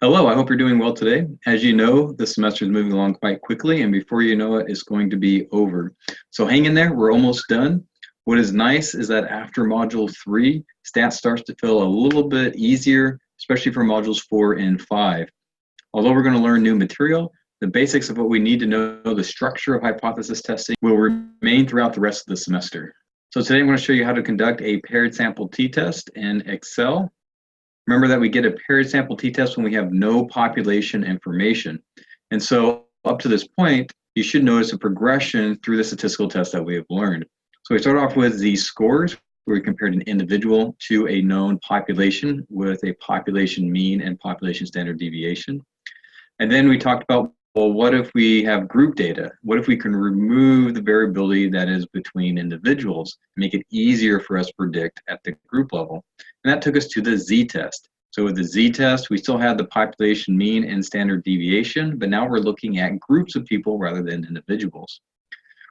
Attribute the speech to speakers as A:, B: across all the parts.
A: Hello, I hope you're doing well today. As you know, the semester is moving along quite quickly, and before you know it, it's going to be over. So hang in there, we're almost done. What is nice is that after Module 3, stats starts to feel a little bit easier, especially for Modules 4 and 5. Although we're going to learn new material, the basics of what we need to know, the structure of hypothesis testing, will remain throughout the rest of the semester. So today I'm going to show you how to conduct a paired sample t-test in Excel. Remember that we get a paired sample t-test when we have no population information. And so up to this point, you should notice a progression through the statistical test that we have learned. So we start off with these scores, where we compared an individual to a known population with a population mean and population standard deviation. And then we talked about, well, what if we have group data? What if we can remove the variability that is between individuals, make it easier for us to predict at the group level? And that took us to the z-test. So with the z-test, we still had the population mean and standard deviation, but now we're looking at groups of people rather than individuals.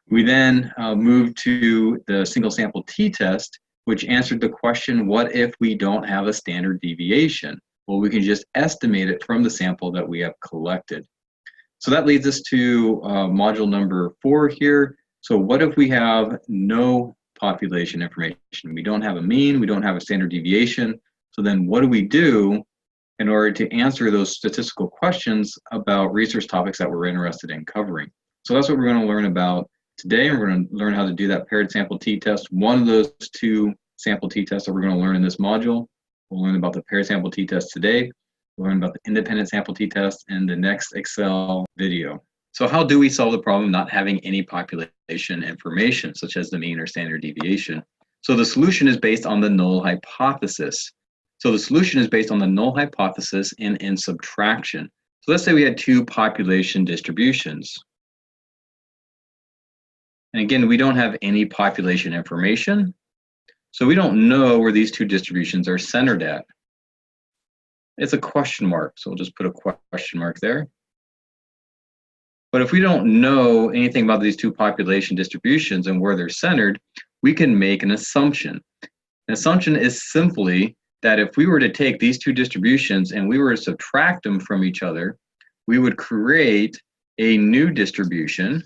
A: We then moved to the single sample t-test, which answered the question, what if we don't have a standard deviation? Well, we can just estimate it from the sample that we have collected. So that leads us to module number 4 here. So what if we have no population information? We don't have a mean, we don't have a standard deviation. So then what do we do in order to answer those statistical questions about research topics that we're interested in covering? So that's what we're going to learn about today. We're going to learn how to do that paired sample t-test. One of those 2 sample t-tests that we're going to learn in this module. We'll learn about the paired sample t-test today. We'll learn about the independent sample t-test in the next Excel video. So how do we solve the problem of not having any population information, such as the mean or standard deviation? So the solution is based on the null hypothesis. So the solution is based on the null hypothesis and in subtraction. So let's say we had 2 population distributions. And again, we don't have any population information. So we don't know where these 2 distributions are centered at. It's a question mark, so we'll just put a question mark there. But if we don't know anything about these 2 population distributions and where they're centered, we can make an assumption. An assumption is simply that if we were to take these 2 distributions and we were to subtract them from each other, we would create a new distribution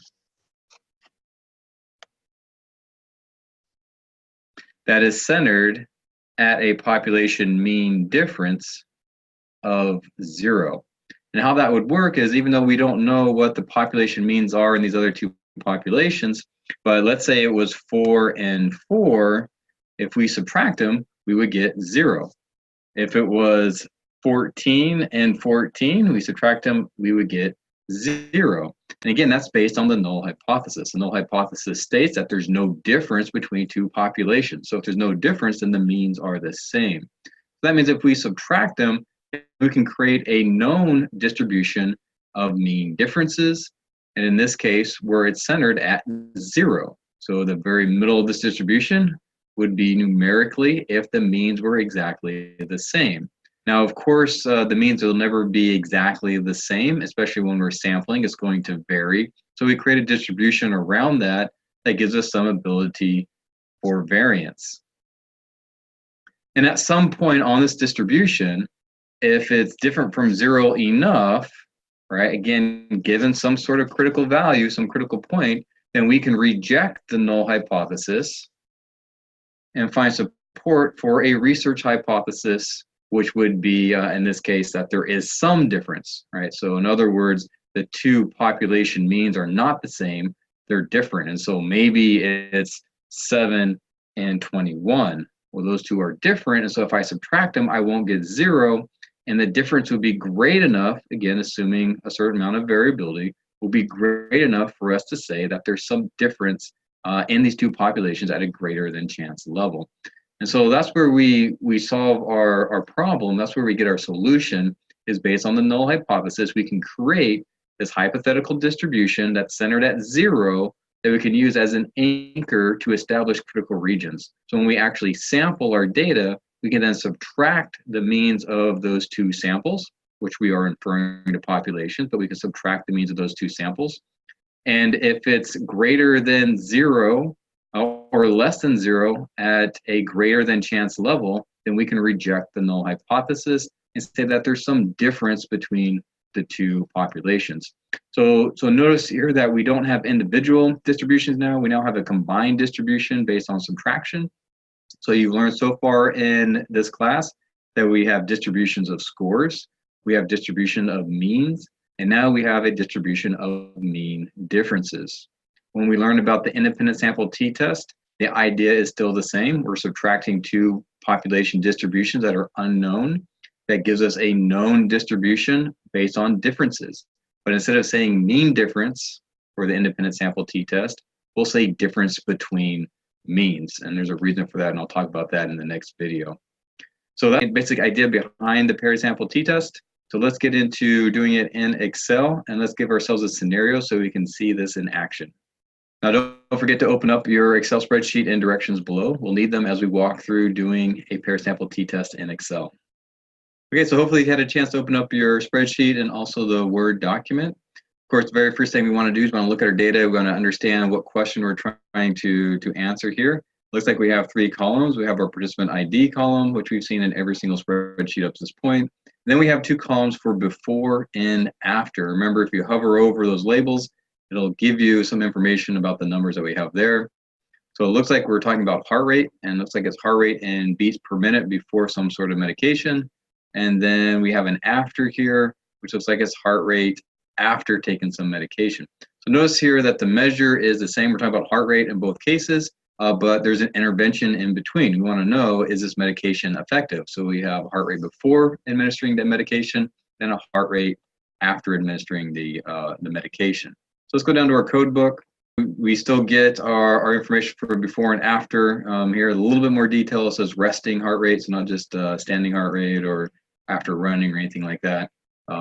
A: that is centered at a population mean difference of 0. And how that would work is, even though we don't know what the population means are in these other 2 populations, but let's say it was 4 and 4, if we subtract them, we would get 0. If it was 14 and 14, we subtract them, we would get 0. And again, that's based on the null hypothesis. The null hypothesis states that there's no difference between 2 populations. So if there's no difference, then the means are the same. So that means if we subtract them, we can create a known distribution of mean differences. And in this case, where it's centered at 0. So the very middle of this distribution would be numerically if the means were exactly the same. Now, of course, the means will never be exactly the same, especially when we're sampling. It's going to vary. So we create a distribution around that that gives us some ability for variance. And at some point on this distribution, if it's different from 0 enough, right, again, given some sort of critical value, some critical point, then we can reject the null hypothesis and find support for a research hypothesis, which would be, in this case, that there is some difference, right? So in other words, the 2 population means are not the same, they're different. And so maybe it's 7 and 21. Well, those 2 are different, and so if I subtract them, I won't get 0, and the difference would be great enough, again, assuming a certain amount of variability, will be great enough for us to say that there's some difference in these 2 populations at a greater than chance level. And so that's where we solve our problem. That's where we get our solution, is based on the null hypothesis. We can create this hypothetical distribution that's centered at 0 that we can use as an anchor to establish critical regions. So when we actually sample our data, we can then subtract the means of those 2 samples, which we are inferring to populations, but we can subtract the means of those 2 samples. And if it's greater than 0 or less than 0 at a greater than chance level, then we can reject the null hypothesis and say that there's some difference between the two populations. So notice here that we don't have individual distributions now. We now have a combined distribution based on subtraction. So you've learned so far in this class that we have distributions of scores, we have distribution of means, and now we have a distribution of mean differences. When we learned about the independent sample t-test, the idea is still the same. We're subtracting two population distributions that are unknown. That gives us a known distribution based on differences. But instead of saying mean difference for the independent sample t-test, we'll say difference between means. And there's a reason for that, and I'll talk about that in the next video. So that's the basic idea behind the paired sample t-test. So let's get into doing it in Excel, and let's give ourselves a scenario so we can see this in action. Now, don't forget to open up your Excel spreadsheet in directions below. We'll need them as we walk through doing a paired sample t-test in Excel. Okay, so hopefully you had a chance to open up your spreadsheet and also the Word document. Of course, the very first thing we want to do is we want to look at our data. We're going to understand what question we're trying to answer here. Looks like we have three columns. We have our participant ID column, which we've seen in every single spreadsheet up to this point. And then we have two columns for before and after. Remember, if you hover over those labels, it'll give you some information about the numbers that we have there. So it looks like we're talking about heart rate, and it looks like it's heart rate in beats per minute before some sort of medication. And then we have an after here, which looks like it's heart rate after taking some medication. So notice here that the measure is the same. We're talking about heart rate in both cases, but there's an intervention in between. We want to know, is this medication effective? So we have heart rate before administering the medication, then a heart rate after administering the medication. So let's go down to our code book. We still get our information for before and after. Here, a little bit more detail. It says resting heart rate, so not just standing heart rate or after running or anything like that.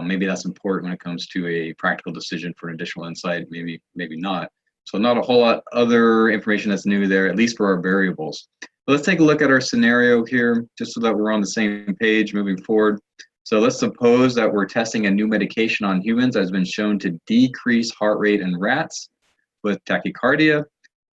A: Maybe that's important when it comes to a practical decision for an additional insight, maybe not. So not a whole lot other information that's new there, at least for our variables. But let's take a look at our scenario here, just so that we're on the same page moving forward. So let's suppose that we're testing a new medication on humans that has been shown to decrease heart rate in rats with tachycardia.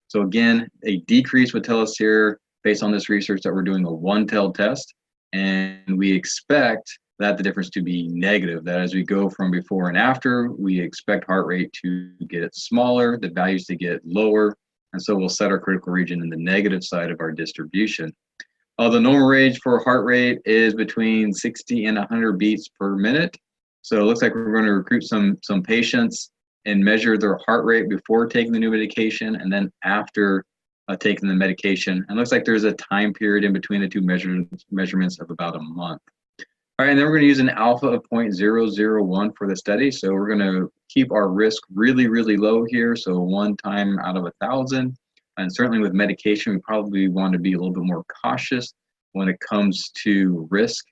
A: So again, a decrease would tell us here, based on this research, that we're doing a one-tailed test, and we expect that the difference to be negative, that as we go from before and after, we expect heart rate to get smaller, the values to get lower, and so we'll set our critical region in the negative side of our distribution. The normal range for heart rate is between 60 and 100 beats per minute. So it looks like we're going to recruit some patients and measure their heart rate before taking the new medication and then after taking the medication. And it looks like there's a time period in between the two measurements of about a month. All right, and then we're going to use an alpha of 0.001 for the study. So we're going to keep our risk really, really low here. So 1 time out of 1,000. And certainly with medication, we probably want to be a little bit more cautious when it comes to risk.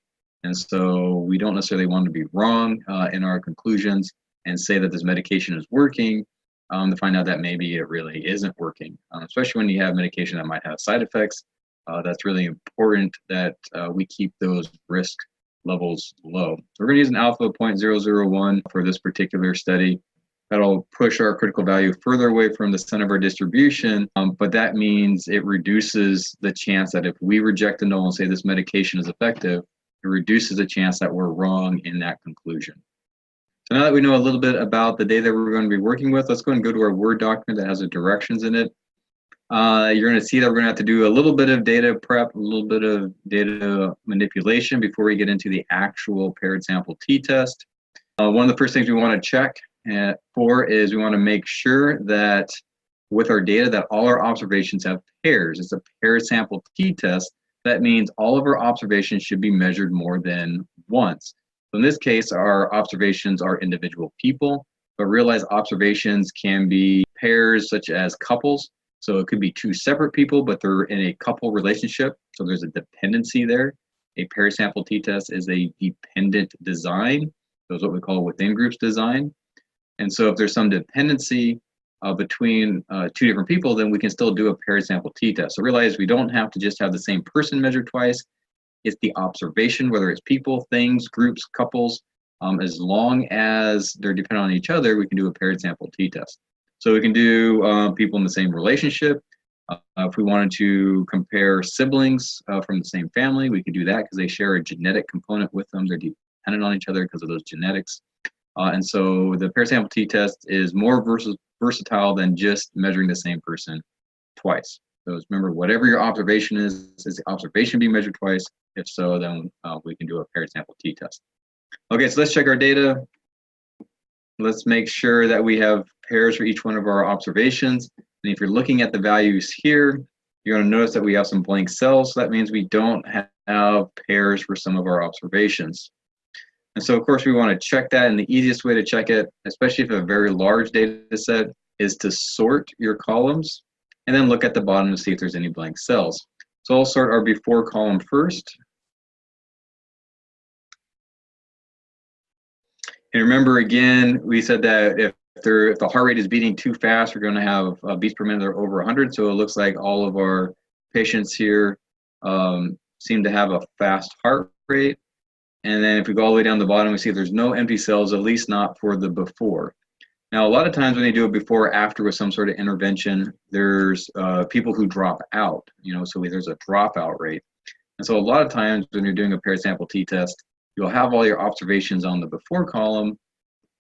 A: And so we don't necessarily want to be wrong in our conclusions and say that this medication is working to find out that maybe it really isn't working, especially when you have medication that might have side effects. That's really important that we keep those risk levels low. We're going to use an alpha of 0.001 for this particular study. That'll push our critical value further away from the center of our distribution, but that means it reduces the chance that if we reject a null and say this medication is effective, it reduces the chance that we're wrong in that conclusion. So now that we know a little bit about the data we're going to be working with, let's go and go to our Word document that has the directions in it. You're going to see that we're going to have to do a little bit of data prep, a little bit of data manipulation before we get into the actual paired sample t-test. One of the first things we want to check for is we want to make sure that with our data that all our observations have pairs. It's a paired sample t-test. That means all of our observations should be measured more than once. So in this case, our observations are individual people, but realize observations can be pairs such as couples. So it could be two separate people, but they're in a couple relationship. So there's a dependency there. A paired sample t-test is a dependent design. That's what we call within groups design. And so if there's some dependency between two different people, then we can still do a paired sample t-test. So realize we don't have to just have the same person measured twice. It's the observation, whether it's people, things, groups, couples. As long as they're dependent on each other, we can do a paired sample t-test. So we can do people in the same relationship. If we wanted to compare siblings from the same family, we could do that because they share a genetic component with them. They're dependent on each other because of those genetics. And so the paired sample t-test is more versatile than just measuring the same person twice. So remember, whatever your observation is the observation being measured twice? If so, then we can do a paired sample t-test. Okay, so let's check our data. Let's make sure that we have pairs for each one of our observations. And if you're looking at the values here, you're going to notice that we have some blank cells. So that means we don't have pairs for some of our observations. And so, of course, we want to check that. And the easiest way to check it, especially if you have a very large data set, is to sort your columns and then look at the bottom to see if there's any blank cells. So I'll sort our before column first. And remember, again, we said that if the heart rate is beating too fast, we're going to have beats per minute that are over 100. So it looks like all of our patients here seem to have a fast heart rate. And then if we go all the way down the bottom, we see there's no empty cells, at least not for the before. Now, a lot of times when you do a before or after with some sort of intervention, there's people who drop out, so there's a dropout rate. And so a lot of times when you're doing a paired sample t-test, you'll have all your observations on the before column,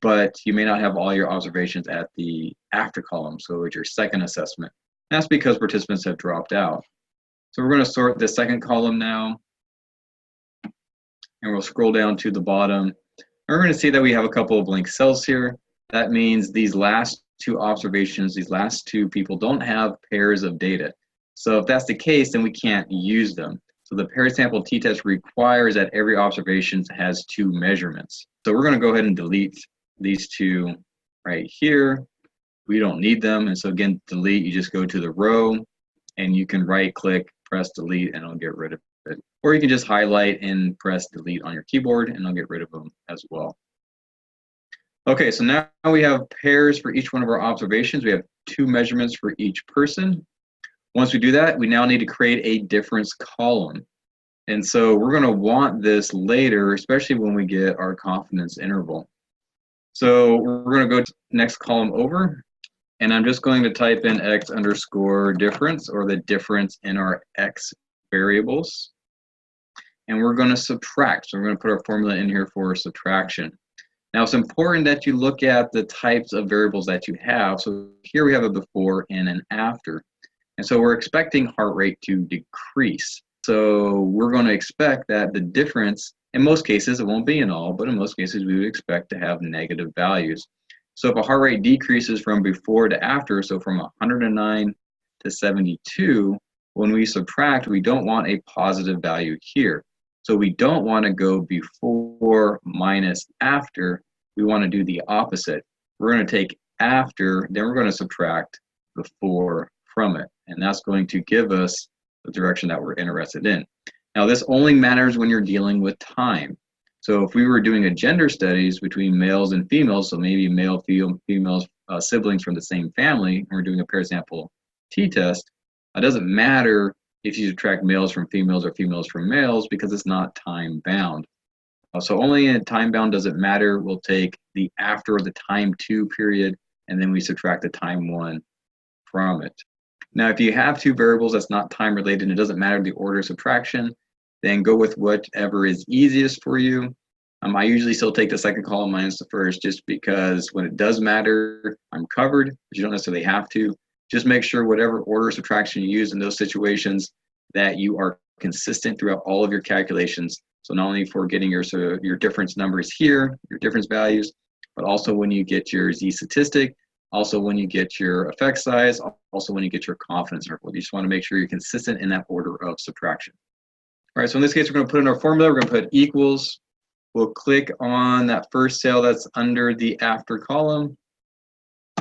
A: but you may not have all your observations at the after column, so it's your second assessment. And that's because participants have dropped out. So we're going to sort the second column now, and we'll scroll down to the bottom. And we're going to see that we have a couple of blank cells here. That means these last two observations, these last two people don't have pairs of data. So if that's the case, then we can't use them. So the paired sample t-test requires that every observation has two measurements. So we're going to go ahead and delete these two right here. We don't need them. And so again, delete, you just go to the row and you can right click, press delete, and it'll get rid of it. Or you can just highlight and press delete on your keyboard and it'll get rid of them as well. Okay, so now we have pairs for each one of our observations. We have two measurements for each person. Once we do that, we now need to create a difference column. And so we're going to want this later, especially when we get our confidence interval. So we're going to go to the next column over, and I'm just going to type in x underscore difference, or the difference in our x variables. And we're going to subtract. So we're going to put our formula in here for subtraction. Now it's important that you look at the types of variables that you have. So here we have a before and an after. And so we're expecting heart rate to decrease. So we're going to expect that the difference, in most cases, it won't be in all, but in most cases we would expect to have negative values. So if a heart rate decreases from before to after, so from 109 to 72, when we subtract, we don't want a positive value here. So we don't want to go before minus after. We want to do the opposite. We're going to take after, then we're going to subtract before from it. And that's going to give us the direction that we're interested in. Now, this only matters when you're dealing with time. So if we were doing a gender studies between males and females, so maybe male, females, siblings from the same family, and we're doing a paired sample t-test, it doesn't matter if you subtract males from females or females from males because it's not time bound. So only in time bound does it matter. We'll take the after the time 2 period, and then we subtract the time 1 from it. Now, if you have two variables that's not time related and it doesn't matter the order of subtraction, then go with whatever is easiest for you. I usually still take the second column minus the first just because when it does matter, I'm covered, but you don't necessarily have to. Just make sure whatever order of subtraction you use in those situations that you are consistent throughout all of your calculations. So not only for getting your difference numbers here, your difference values, but also when you get your z-statistic, also when you get your effect size, also when you get your confidence interval. You just want to make sure you're consistent in that order of subtraction. All right, so in this case, we're going to put in our formula. We're going to put equals. We'll click on that first cell that's under the after column.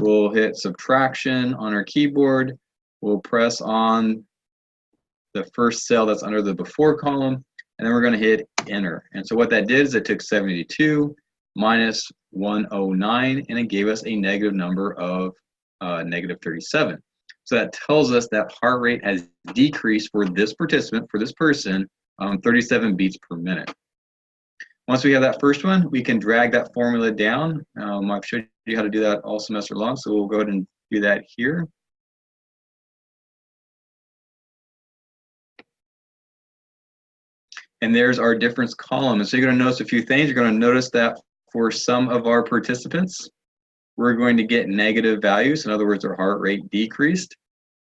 A: We'll hit subtraction on our keyboard. We'll press on the first cell that's under the before column, and then we're going to hit enter. And so what that did is it took 72 minus 109, and it gave us a negative number of negative 37. So that tells us that heart rate has decreased for this participant, for this person, 37 beats per minute. Once we have that first one, we can drag that formula down. I've showed you how to do that all semester long, so we'll go ahead and do that here. And there's our difference column. And so you're going to notice a few things. You're going to notice that for some of our participants, we're going to get negative values. In other words, their heart rate decreased.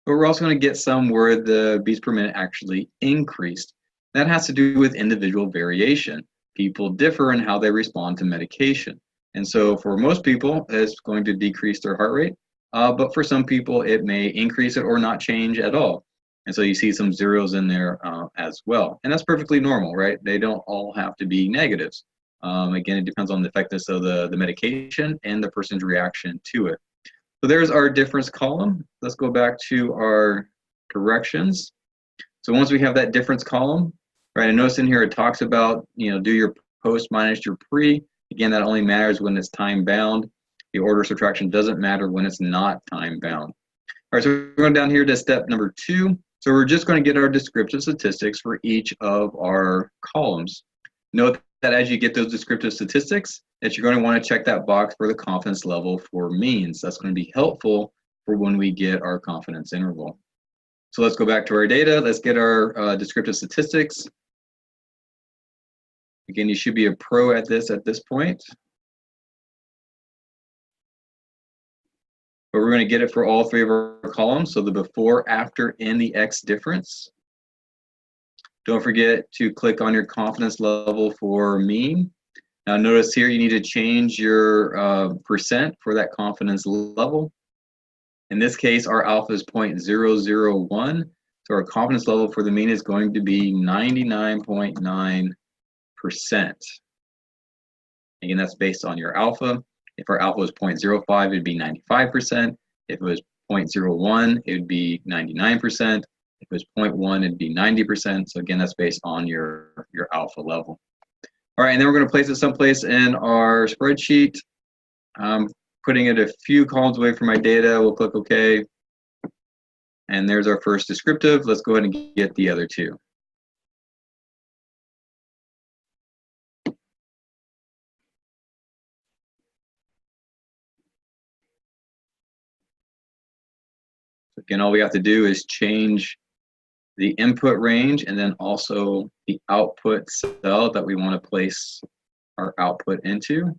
A: But we're also going to get some where the beats per minute actually increased. That has to do with individual variation. People differ in how they respond to medication. And so for most people, it's going to decrease their heart rate. But for some people, it may increase it or not change at all. And so you see some zeros in there as well. And that's perfectly normal, right? They don't all have to be negatives. Again, it depends on the effectiveness of the medication and the person's reaction to it. So there's our difference column. Let's go back to our directions. So once we have that difference column, right, and notice in here it talks about, do your post minus your pre. Again, that only matters when it's time bound. The order subtraction doesn't matter when it's not time bound. All right, so we're going down here to step number 2. So we're just going to get our descriptive statistics for each of our columns. Note that as you get those descriptive statistics, that you're going to want to check that box for the confidence level for means. That's going to be helpful for when we get our confidence interval. So let's go back to our data. Let's get our descriptive statistics. Again, you should be a pro at this point. But we're going to get it for all 3 of our columns. So the before, after, and the X difference. Don't forget to click on your confidence level for mean. Now notice here you need to change your percent for that confidence level. In this case, our alpha is 0.001. So our confidence level for the mean is going to be 99.9%. Again, that's based on your alpha. If our alpha was 0.05, it'd be 95%. If it was 0.01, it would be 99%. If it was 0.1, it'd be 90%. So again, that's based on your alpha level. All right, and then we're going to place it someplace in our spreadsheet. Putting it a few columns away from my data. We'll click OK. And there's our first descriptive. Let's go ahead and get the other 2. Again, all we have to do is change the input range and then also the output cell that we want to place our output into.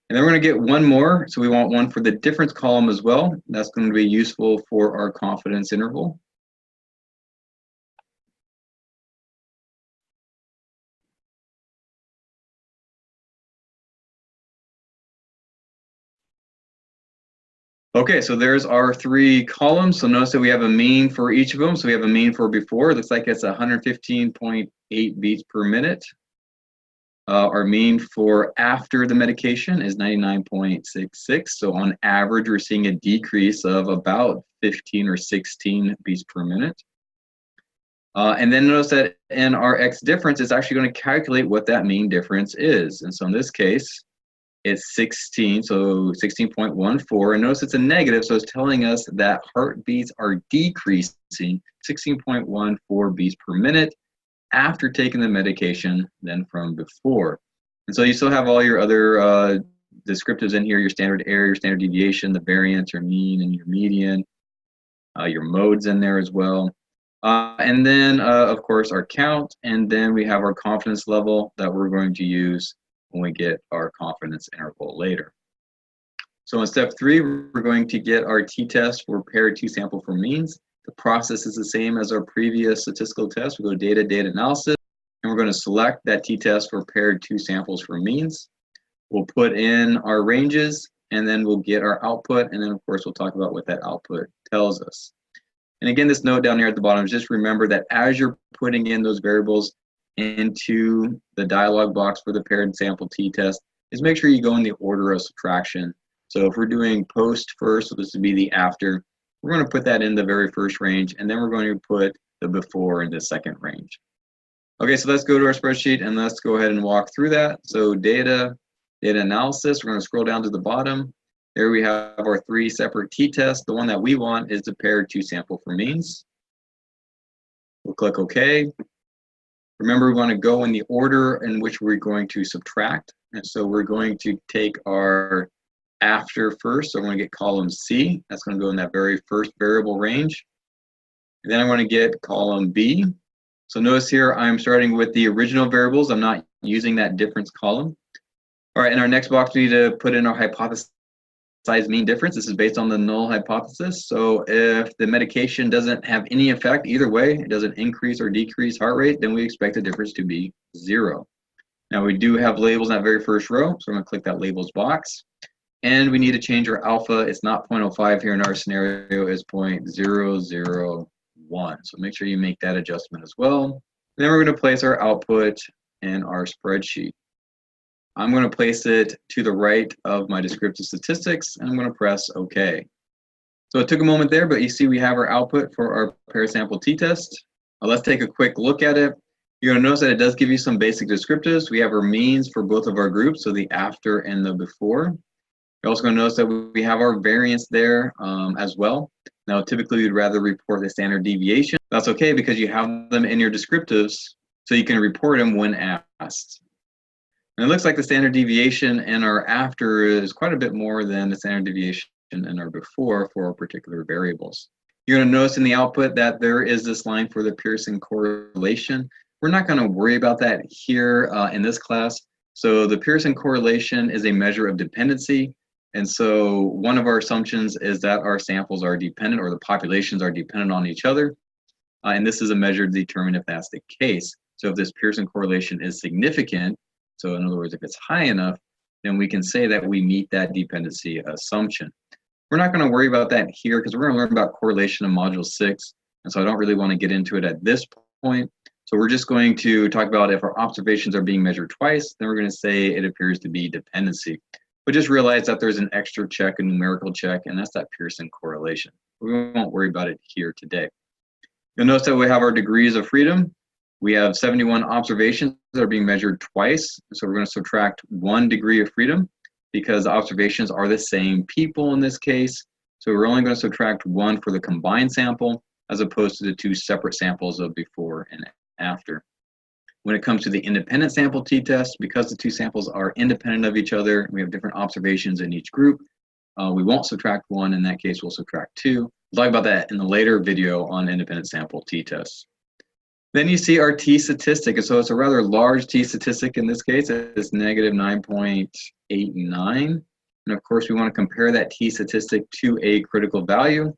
A: And then we're going to get one more. So we want one for the difference column as well. That's going to be useful for our confidence interval. Okay, so there's our 3 columns. So notice that we have a mean for each of them. So we have a mean for before. It looks like it's 115.8 beats per minute. Our mean for after the medication is 99.66. So on average, we're seeing a decrease of about 15 or 16 beats per minute. And then notice that in our X difference, it's actually going to calculate what that mean difference is. And so in this case, it's 16, so 16.14. And notice it's a negative, so it's telling us that heartbeats are decreasing 16.14 beats per minute after taking the medication than from before. And so you still have all your other descriptives in here, your standard error, your standard deviation, the variance, your mean, and your median, your modes in there as well. And then, of course, our count, and then we have our confidence level that we're going to use when we get our confidence interval later. So in step 3, we're going to get our t-test for paired 2-sample for means. The process is the same as our previous statistical test. We go to data, data analysis, and we're going to select that t-test for paired 2 samples for means. We'll put in our ranges, and then we'll get our output, and then of course we'll talk about what that output tells us. And again, this note down here at the bottom, just remember that as you're putting in those variables into the dialog box for the paired sample t-test, is make sure you go in the order of subtraction. So if we're doing post first, so this would be the after, we're going to put that in the very first range, and then we're going to put the before in the second range. Okay, so let's go to our spreadsheet and let's go ahead and walk through that. So data, data analysis, we're going to scroll down to the bottom. There we have our 3 separate t-tests. The one that we want is the paired 2-sample for means. We'll click OK. Remember, we want to go in the order in which we're going to subtract. And so we're going to take our after first. So I'm going to get column C. That's going to go in that very first variable range. And then I'm going to get column B. So notice here I'm starting with the original variables. I'm not using that difference column. All right, in our next box, we need to put in our hypothesized mean difference. This is based on the null hypothesis. So if the medication doesn't have any effect either way, it doesn't increase or decrease heart rate, then we expect the difference to be 0. Now we do have labels in that very first row, so I'm going to click that labels box. And we need to change our alpha. It's not 0.05 here in our scenario, it's 0.001. So make sure you make that adjustment as well. And then we're going to place our output in our spreadsheet. I'm going to place it to the right of my descriptive statistics, and I'm going to press OK. So it took a moment there, but you see we have our output for our pair sample t-test. Let's take a quick look at it. You're going to notice that it does give you some basic descriptives. We have our means for both of our groups, so the after and the before. You're also going to notice that we have our variance there as well. Now, typically, you'd rather report the standard deviation. That's okay because you have them in your descriptives, so you can report them when asked. And it looks like the standard deviation in our after is quite a bit more than the standard deviation in our before for our particular variables. You're going to notice in the output that there is this line for the Pearson correlation. We're not going to worry about that here in this class. So the Pearson correlation is a measure of dependency. And so one of our assumptions is that our samples are dependent, or the populations are dependent on each other. And this is a measure to determine if that's the case. So if this Pearson correlation is significant, so in other words, if it's high enough, then we can say that we meet that dependency assumption. We're not going to worry about that here because we're going to learn about correlation in Module 6. And so I don't really want to get into it at this point. So we're just going to talk about if our observations are being measured twice, then we're going to say it appears to be dependency. But just realize that there's an extra check, a numerical check, and that's that Pearson correlation. We won't worry about it here today. You'll notice that we have our degrees of freedom. We have 71 observations that are being measured twice. So we're going to subtract 1 degree of freedom because observations are the same people in this case. So we're only going to subtract 1 for the combined sample as opposed to the 2 separate samples of before and after. When it comes to the independent sample t-test, because the 2 samples are independent of each other, we have different observations in each group, we won't subtract 1. In that case, we'll subtract 2. We'll talk about that in the later video on independent sample t-tests. Then you see our t-statistic, and so it's a rather large t-statistic in this case. It's negative 9.89. And of course, we want to compare that t-statistic to a critical value.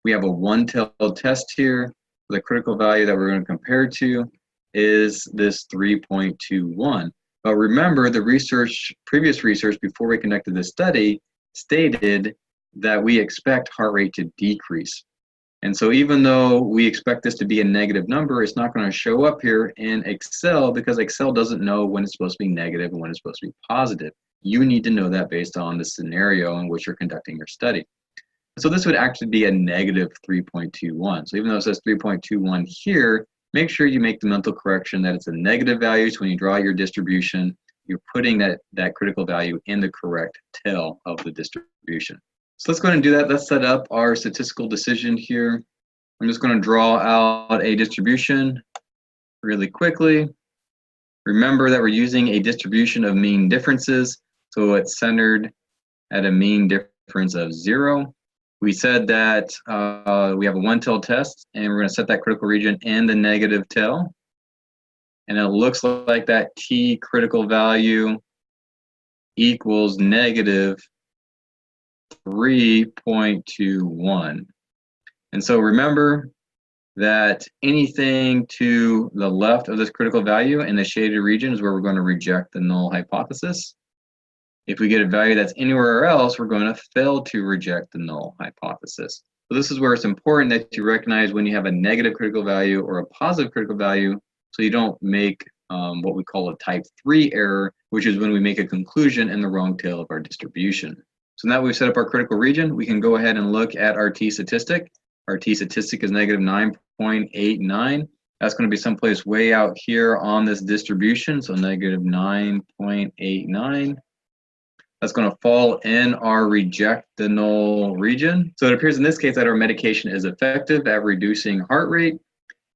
A: We have a one-tailed test here. The critical value that we're going to compare to is this 3.21. But remember, the previous research before we conducted this study stated that we expect heart rate to decrease. And so even though we expect this to be a negative number, it's not going to show up here in Excel because Excel doesn't know when it's supposed to be negative and when it's supposed to be positive. You need to know that based on the scenario in which you're conducting your study. So this would actually be a negative 3.21. So even though it says 3.21 here, make sure you make the mental correction that it's a negative value. So when you draw your distribution, you're putting that critical value in the correct tail of the distribution. So let's go ahead and do that. Let's set up our statistical decision here. I'm just going to draw out a distribution really quickly. Remember that we're using a distribution of mean differences. So it's centered at a mean difference of 0. We said that we have a one-tailed test, and we're going to set that critical region in the negative tail. And it looks like that t critical value equals negative 3.21. And so remember that anything to the left of this critical value in the shaded region is where we're going to reject the null hypothesis. If we get a value that's anywhere else, we're going to fail to reject the null hypothesis. So this is where it's important that you recognize when you have a negative critical value or a positive critical value, so you don't make what we call a type 3 error, which is when we make a conclusion in the wrong tail of our distribution. So now we've set up our critical region, we can go ahead and look at our t-statistic. Our t-statistic is negative 9.89. That's going to be someplace way out here on this distribution, so negative 9.89. That's going to fall in our reject the null region. So it appears in this case that our medication is effective at reducing heart rate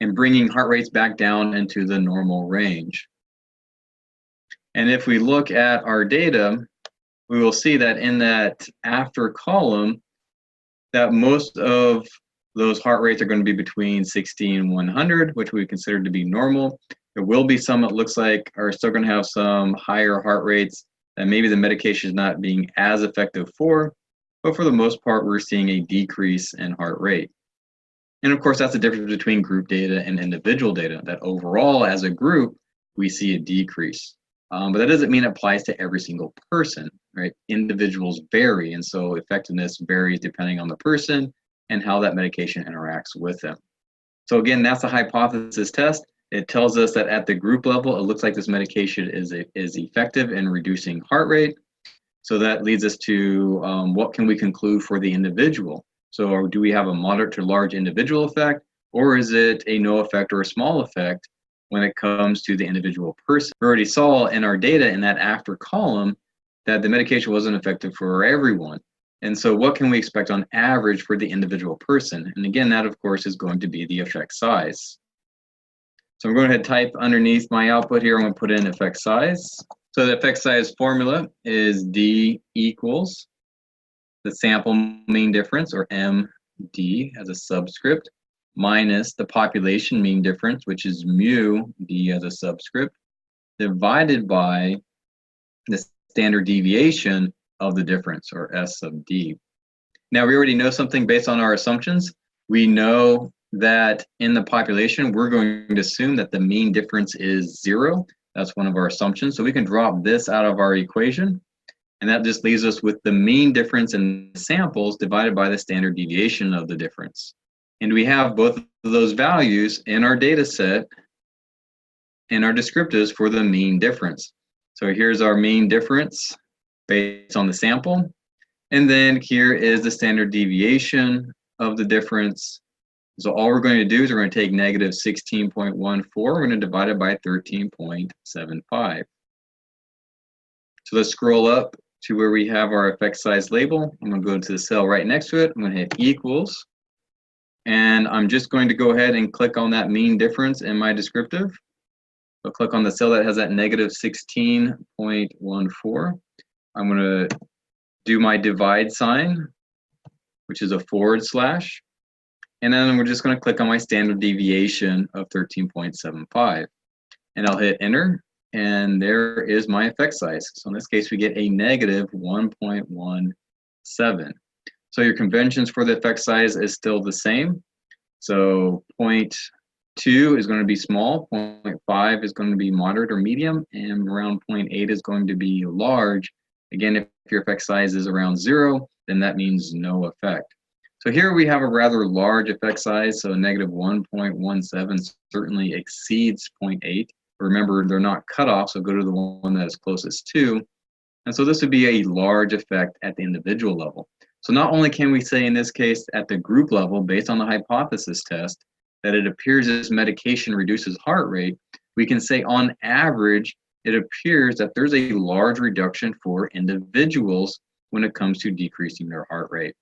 A: and bringing heart rates back down into the normal range. And if we look at our data, we will see that in that after column, that most of those heart rates are going to be between 60 and 100, which we consider to be normal. There will be some that looks like are still going to have some higher heart rates that maybe the medication is not being as effective for, but for the most part, we're seeing a decrease in heart rate. And of course, that's the difference between group data and individual data, that overall, as a group, we see a decrease. But that doesn't mean it applies to every single person, right? Individuals vary, and so effectiveness varies depending on the person and how that medication interacts with them. So again, that's the hypothesis test. It tells us that at the group level, it looks like this medication is effective in reducing heart rate. So that leads us to what can we conclude for the individual? So do we have a moderate to large individual effect, or is it a no effect or a small effect when it comes to the individual person? We already saw in our data in that after column that the medication wasn't effective for everyone. And so what can we expect on average for the individual person? And again, that of course is going to be the effect size. So I'm going to type underneath my output here, I'm going to put in effect size. So the effect size formula is D equals the sample mean difference, or MD as a subscript, minus the population mean difference, which is mu D as a subscript, divided by the standard deviation of the difference, or S sub D. Now we already know something based on our assumptions. We know that in the population, we're going to assume that the mean difference is 0. That's one of our assumptions. So we can drop this out of our equation. And that just leaves us with the mean difference in samples divided by the standard deviation of the difference. And we have both of those values in our data set in our descriptives for the mean difference. So here's our mean difference based on the sample. And then here is the standard deviation of the difference. So all we're going to do is we're going to take negative 16.14, we're going to divide it by 13.75. So let's scroll up to where we have our effect size label. I'm going to go to the cell right next to it. I'm going to hit equals. And I'm just going to go ahead and click on that mean difference in my descriptive. So click on the cell that has that negative 16.14. I'm going to do my divide sign, which is a /. And then we're just going to click on my standard deviation of 13.75. And I'll hit enter. And there is my effect size. So in this case, we get a negative 1.17. So your conventions for the effect size is still the same. So 0.2 is going to be small, 0.5 is going to be moderate or medium, and around 0.8 is going to be large. Again, if your effect size is around 0, then that means no effect. So here we have a rather large effect size, so negative 1.17 certainly exceeds 0.8. Remember, they're not cut off, so go to the one that is closest to. And so this would be a large effect at the individual level. So not only can we say in this case at the group level, based on the hypothesis test, that it appears this medication reduces heart rate, we can say on average, it appears that there's a large reduction for individuals when it comes to decreasing their heart rate.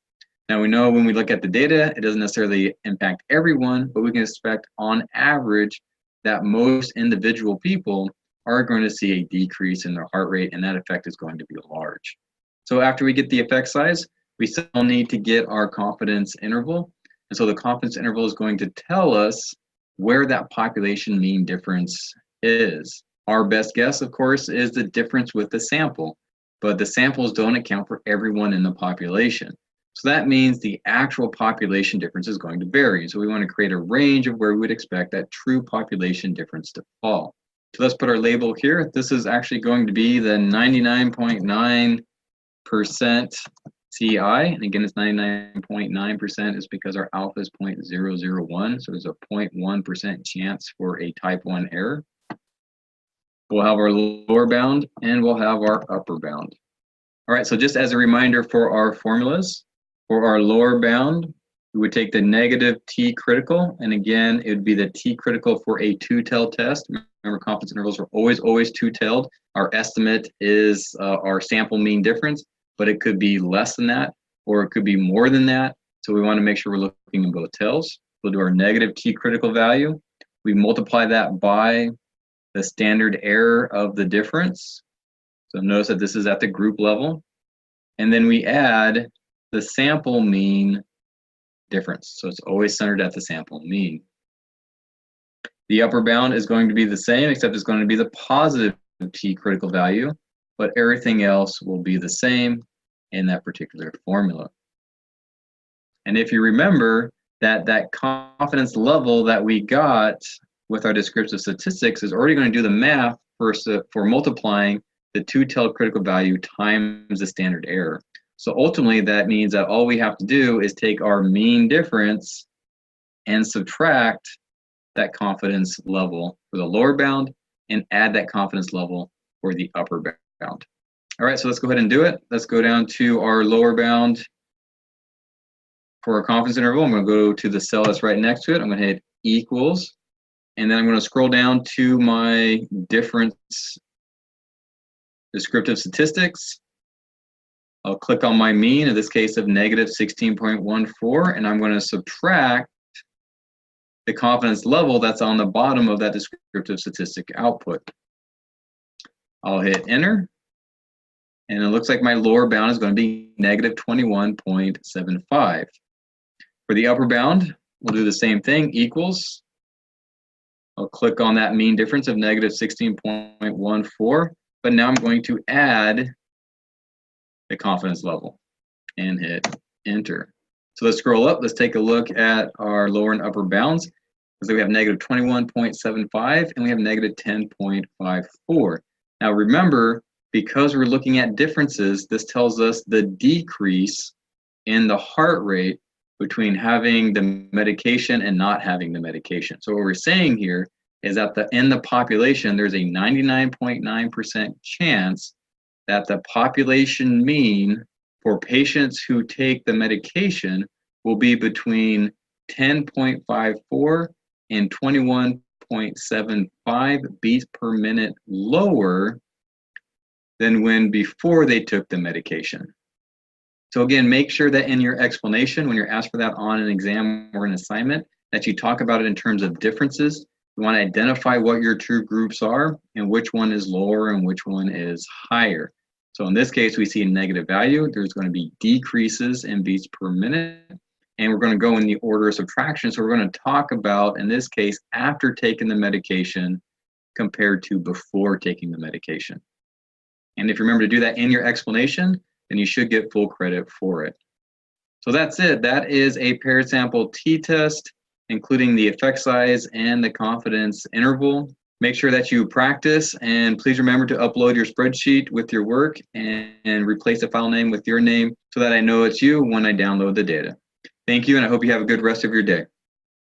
A: Now we know when we look at the data, it doesn't necessarily impact everyone, but we can expect on average that most individual people are going to see a decrease in their heart rate, and that effect is going to be large. So after we get the effect size, we still need to get our confidence interval. And so the confidence interval is going to tell us where that population mean difference is. Our best guess, of course, is the difference with the sample, but the samples don't account for everyone in the population. So that means the actual population difference is going to vary. So we want to create a range of where we would expect that true population difference to fall. So let's put our label here. This is actually going to be the 99.9% CI. And again, it's 99.9% is because our alpha is 0.001. So there's a 0.1% chance for a type 1 error. We'll have our lower bound and we'll have our upper bound. All right, so just as a reminder for our formulas, for our lower bound, we would take the negative T critical, and again, it would be the T critical for a two-tailed test. Remember, confidence intervals are always two-tailed. Our estimate is our sample mean difference, but it could be less than that, or it could be more than that. So we want to make sure we're looking in both tails. We'll do our negative T critical value. We multiply that by the standard error of the difference. So notice that this is at the group level. And then we add the sample mean difference. So it's always centered at the sample mean. The upper bound is going to be the same, except it's going to be the positive t critical value, but everything else will be the same in that particular formula. And if you remember that confidence level that we got with our descriptive statistics is already going to do the math for multiplying the two-tailed critical value times the standard error. So ultimately, that means that all we have to do is take our mean difference and subtract that confidence level for the lower bound and add that confidence level for the upper bound. All right, so let's go ahead and do it. Let's go down to our lower bound for our confidence interval. I'm going to go to the cell that's right next to it. I'm going to hit equals, and then I'm going to scroll down to my difference descriptive statistics. I'll click on my mean, in this case of negative 16.14, and I'm going to subtract the confidence level that's on the bottom of that descriptive statistic output. I'll hit enter, and it looks like my lower bound is going to be negative 21.75. For the upper bound, we'll do the same thing, equals. I'll click on that mean difference of negative 16.14, but now I'm going to add the confidence level and hit enter. So let's scroll up. Let's take a look at our lower and upper bounds. So we have negative 21.75 and we have negative 10.54. Now remember, because we're looking at differences, this tells us the decrease in the heart rate between having the medication and not having the medication. So what we're saying here is that in the population, there's a 99.9% chance that the population mean for patients who take the medication will be between 10.54 and 21.75 beats per minute lower than when before they took the medication. So again, make sure that in your explanation, when you're asked for that on an exam or an assignment, that you talk about it in terms of differences. You want to identify what your true groups are and which one is lower and which one is higher. So in this case, we see a negative value. There's going to be decreases in beats per minute. And we're going to go in the order of subtraction. So we're going to talk about, in this case, after taking the medication compared to before taking the medication. And if you remember to do that in your explanation, then you should get full credit for it. So that's it. That is a paired sample t-test, including the effect size and the confidence interval. Make sure that you practice, and please remember to upload your spreadsheet with your work and replace the file name with your name so that I know it's you when I download the data. Thank you, and I hope you have a good rest of your day.